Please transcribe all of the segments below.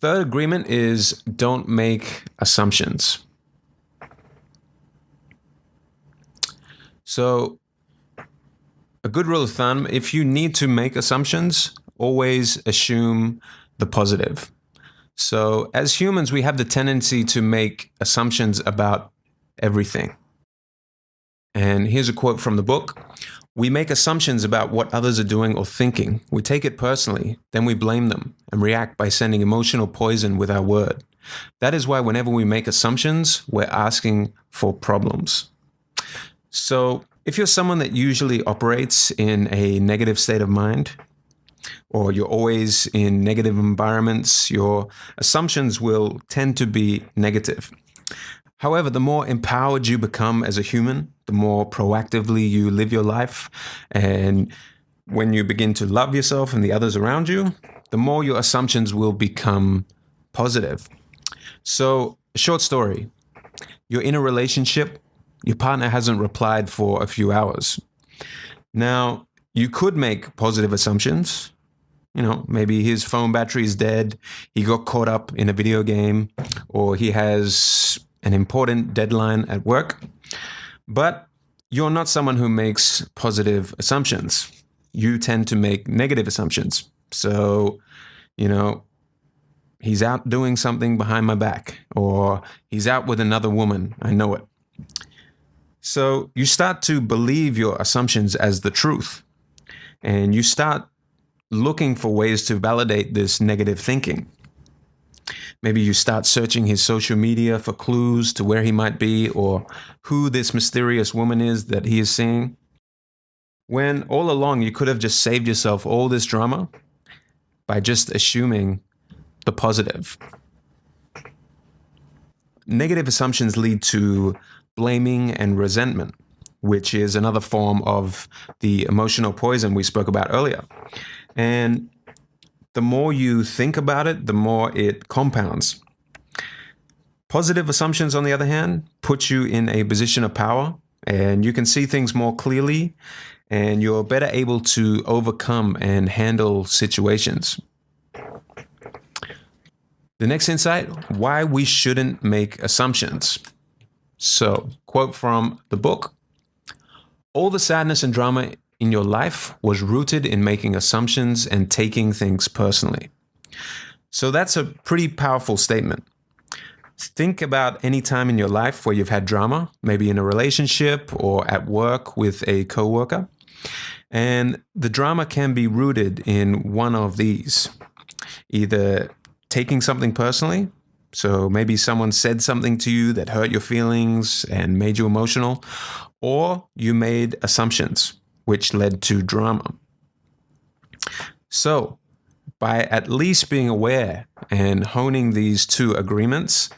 third agreement is don't make assumptions. So a good rule of thumb, if you need to make assumptions, always assume the positive. So as humans, we have the tendency to make assumptions about everything. And here's a quote from the book. We make assumptions about what others are doing or thinking. We take it personally, then we blame them and react by sending emotional poison with our word. That is why whenever we make assumptions, we're asking for problems. So if you're someone that usually operates in a negative state of mind, or you're always in negative environments, your assumptions will tend to be negative. However, the more empowered you become as a human, the more proactively you live your life, and when you begin to love yourself and the others around you, the more your assumptions will become positive. So, a short story. You're in a relationship, your partner hasn't replied for a few hours. Now, you could make positive assumptions. Maybe his phone battery is dead, he got caught up in a video game, or he has an important deadline at work. But you're not someone who makes positive assumptions. You tend to make negative assumptions. So, he's out doing something behind my back, or he's out with another woman. I know it. So you start to believe your assumptions as the truth, and you start looking for ways to validate this negative thinking. Maybe you start searching his social media for clues to where he might be or who this mysterious woman is that he is seeing. When all along you could have just saved yourself all this drama by just assuming the positive. Negative assumptions lead to blaming and resentment, which is another form of the emotional poison we spoke about earlier. And the more you think about it, the more it compounds. Positive assumptions, on the other hand, put you in a position of power, and you can see things more clearly, and you're better able to overcome and handle situations. The next insight, why we shouldn't make assumptions. So, quote from the book, all the sadness and drama in your life was rooted in making assumptions and taking things personally. So that's a pretty powerful statement. Think about any time in your life where you've had drama, maybe in a relationship or at work with a coworker. And the drama can be rooted in one of these. Either taking something personally, so maybe someone said something to you that hurt your feelings and made you emotional, or you made assumptions, which led to drama. So, by at least being aware and honing these two agreements,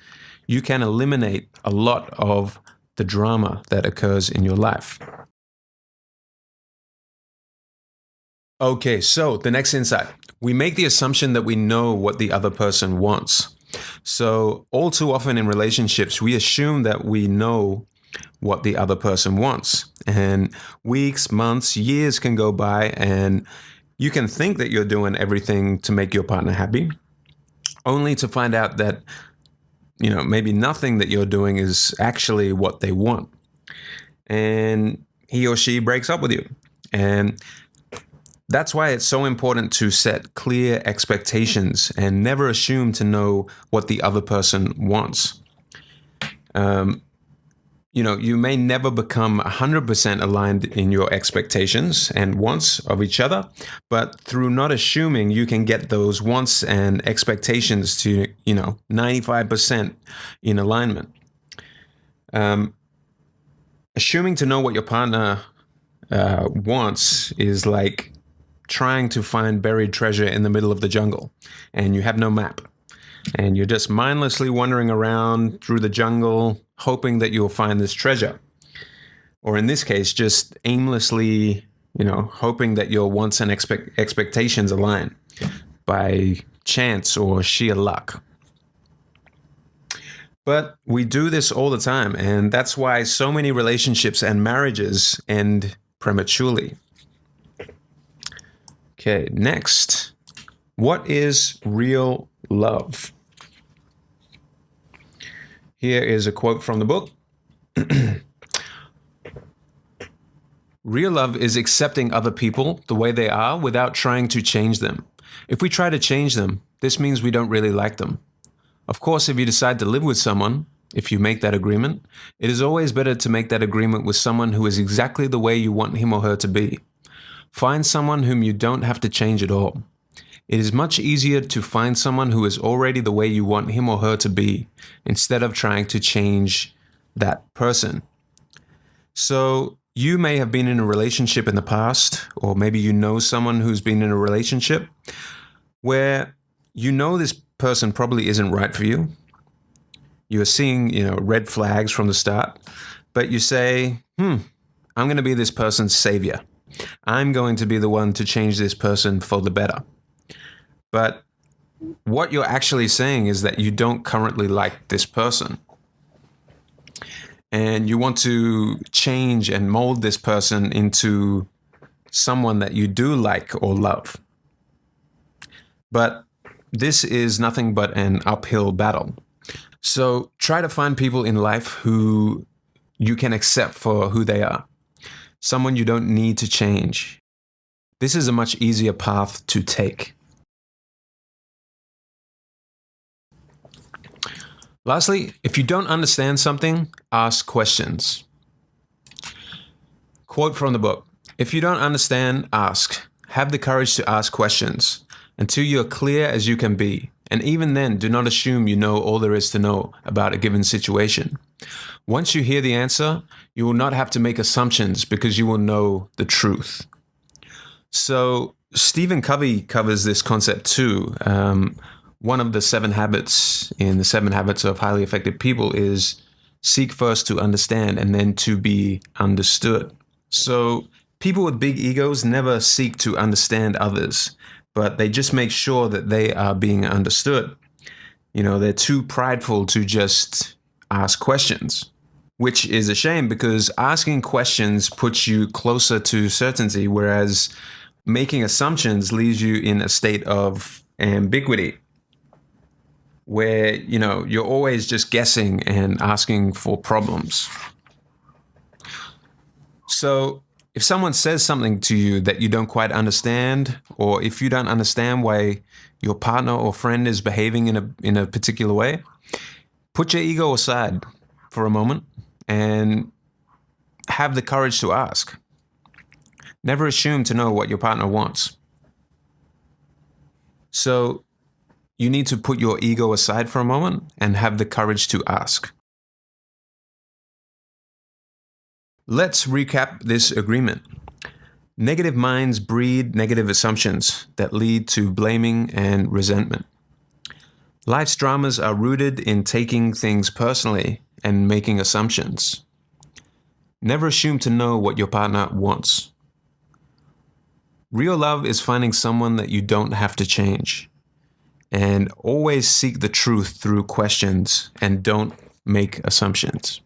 you can eliminate a lot of the drama that occurs in your life. Okay, so the next insight. We make the assumption that we know what the other person wants. So, all too often in relationships, we assume that we know what the other person wants. And weeks, months, years can go by, and you can think that you're doing everything to make your partner happy, only to find out that, maybe nothing that you're doing is actually what they want. And he or she breaks up with you. And that's why it's so important to set clear expectations and never assume to know what the other person wants. You may never become 100% aligned in your expectations and wants of each other, but through not assuming, you can get those wants and expectations to, 95% in alignment. Assuming to know what your partner wants is like trying to find buried treasure in the middle of the jungle, and you have no map. And you're just mindlessly wandering around through the jungle, hoping that you'll find this treasure. Or in this case, just aimlessly, hoping that your wants and expectations align by chance or sheer luck. But we do this all the time, and that's why so many relationships and marriages end prematurely. Okay, next. What is real love? Here is a quote from the book. Real love is accepting other people the way they are without trying to change them. If we try to change them, this means we don't really like them. Of course, if you decide to live with someone, if you make that agreement, it is always better to make that agreement with someone who is exactly the way you want him or her to be. Find someone whom you don't have to change at all. It is much easier to find someone who is already the way you want him or her to be, instead of trying to change that person. So you may have been in a relationship in the past, or maybe you know someone who's been in a relationship where you know this person probably isn't right for you. You're seeing, red flags from the start, but you say, I'm going to be this person's savior. I'm going to be the one to change this person for the better. But what you're actually saying is that you don't currently like this person. And you want to change and mold this person into someone that you do like or love. But this is nothing but an uphill battle. So try to find people in life who you can accept for who they are. Someone you don't need to change. This is a much easier path to take. Lastly, if you don't understand something, ask questions. Quote from the book: if you don't understand, ask. Have the courage to ask questions until you're clear as you can be. And even then, do not assume you know all there is to know about a given situation. Once you hear the answer, you will not have to make assumptions because you will know the truth. So Stephen Covey covers this concept too. One of the 7 habits in the 7 habits of highly effective people is seek first to understand and then to be understood. So people with big egos never seek to understand others, but they just make sure that they are being understood. They're too prideful to just ask questions, which is a shame because asking questions puts you closer to certainty, whereas making assumptions leaves you in a state of ambiguity, where, you're always just guessing and asking for problems. So if someone says something to you that you don't quite understand, or if you don't understand why your partner or friend is behaving in a particular way, put your ego aside for a moment and have the courage to ask. Never assume to know what your partner wants. So you need to put your ego aside for a moment and have the courage to ask. Let's recap this agreement. Negative minds breed negative assumptions that lead to blaming and resentment. Life's dramas are rooted in taking things personally and making assumptions. Never assume to know what your partner wants. Real love is finding someone that you don't have to change. And always seek the truth through questions and don't make assumptions.